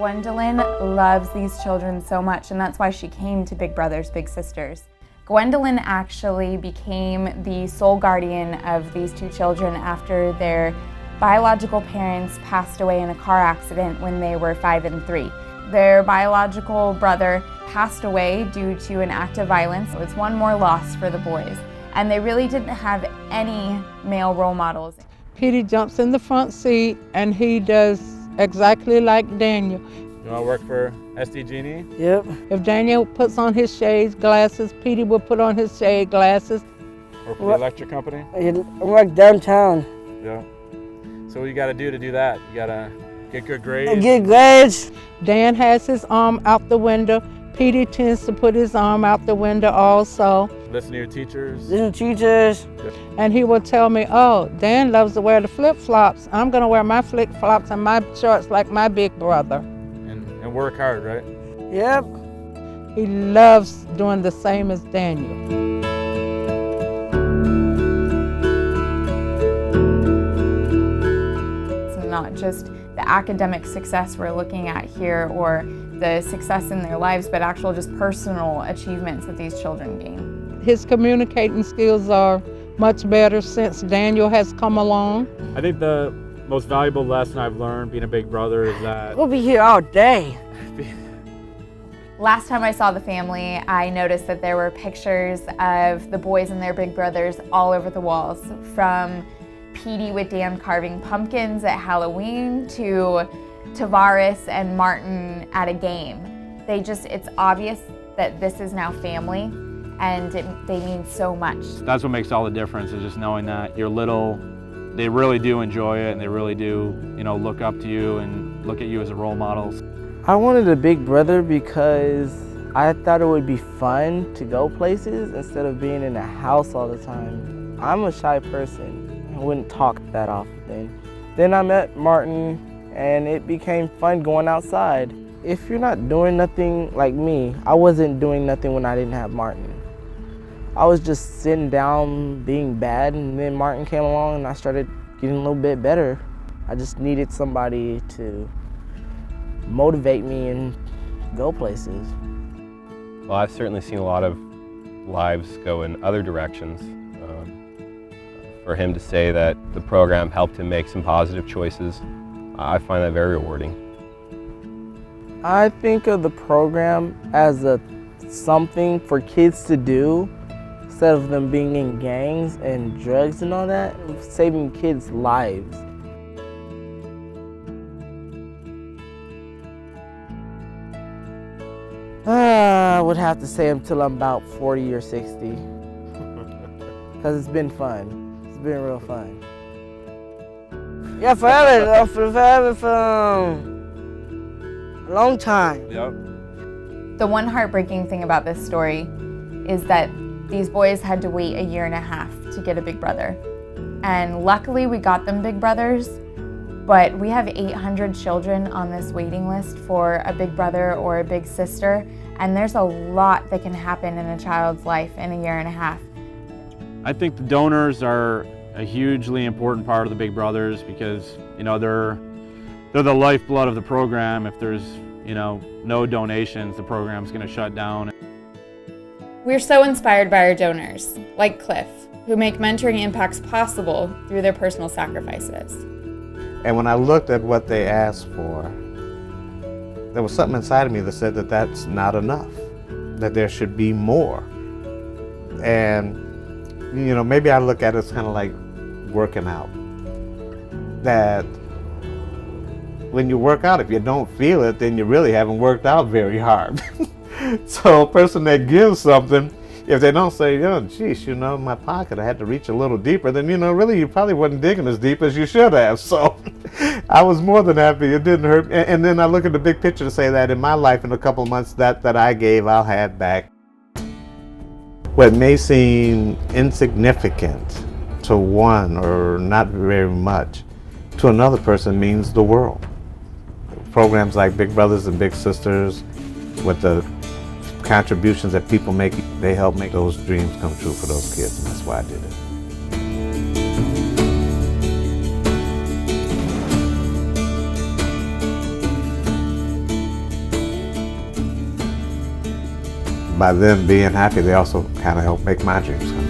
Gwendolyn loves these children so much, and that's why she came to Big Brothers Big Sisters. Gwendolyn actually became the sole guardian of these two children after their biological parents passed away in a car accident when they were 5 and 3. Their biological brother passed away due to an act of violence. It was one more loss for the boys, and they really didn't have any male role models. Petey jumps in the front seat and he does exactly like Daniel. You want to work for SDGenie? Yep. If Daniel puts on his shades glasses, Petey will put on his shade glasses. Work for the electric company? I work downtown. Yeah. So what you got to do that? You got to get good grades? Get grades. Dan has his arm out the window. Petey tends to put his arm out the window also. Listen to your teachers? Listen to teachers. Yep. And he will tell me, oh, Dan loves to wear the flip-flops. I'm going to wear my flip-flops and my shorts like my big brother. And work hard, right? Yep. He loves doing the same as Daniel. It's not just the academic success we're looking at here or the success in their lives, but actual just personal achievements that these children gain. His communicating skills are much better since Daniel has come along. I think the most valuable lesson I've learned being a big brother is that We'll be here all day. Last time I saw the family, I noticed that there were pictures of the boys and their big brothers all over the walls, from Petey with Dan carving pumpkins at Halloween to Tavares and Martin at a game. It's obvious that this is now family, and they mean so much. that's what makes all the difference, is just knowing that your little, they really do enjoy it and they really do, look up to you and look at you as a role model. I wanted a big brother because I thought it would be fun to go places instead of being in a house all the time. I'm a shy person. I wouldn't talk that often. Then I met Martin and it became fun going outside. If you're not doing nothing like me, I wasn't doing nothing when I didn't have Martin. I was just sitting down being bad, and then Martin came along and I started getting a little bit better. I just needed somebody to motivate me and go places. Well, I've certainly seen a lot of lives go in other directions. For him to say that the program helped him make some positive choices, I find that very rewarding. I think of the program as something for kids to do instead of them being in gangs and drugs and all that, saving kids' lives. I would have to say until I'm about 40 or 60, because it's been fun. It's been real fun. Yeah, forever, for a long time. Yep. The one heartbreaking thing about this story is that these boys had to wait 1.5 years to get a big brother. And luckily we got them big brothers, but we have 800 children on this waiting list for a big brother or a big sister, and there's a lot that can happen in a child's life in 1.5 years. I think the donors are a hugely important part of the Big Brothers because, they're the lifeblood of the program. If there's, no donations, the program's going to shut down. We're so inspired by our donors, like Cliff, who make mentoring impacts possible through their personal sacrifices. And when I looked at what they asked for, there was something inside of me that said that that's not enough, that there should be more. And, maybe I look at it as kind of like working out. That when you work out, if you don't feel it, then you really haven't worked out very hard. So a person that gives something, if they don't say, geez, my pocket, I had to reach a little deeper, then, really you probably wasn't digging as deep as you should have. So I was more than happy. It didn't hurt. And then I look at the big picture to say that in my life, in a couple of months, that I gave, I'll have back. What may seem insignificant to one or not very much, to another person means the world. Programs like Big Brothers and Big Sisters, with the contributions that people make, they help make those dreams come true for those kids, and that's why I did it. by them being happy, they also kind of help make my dreams come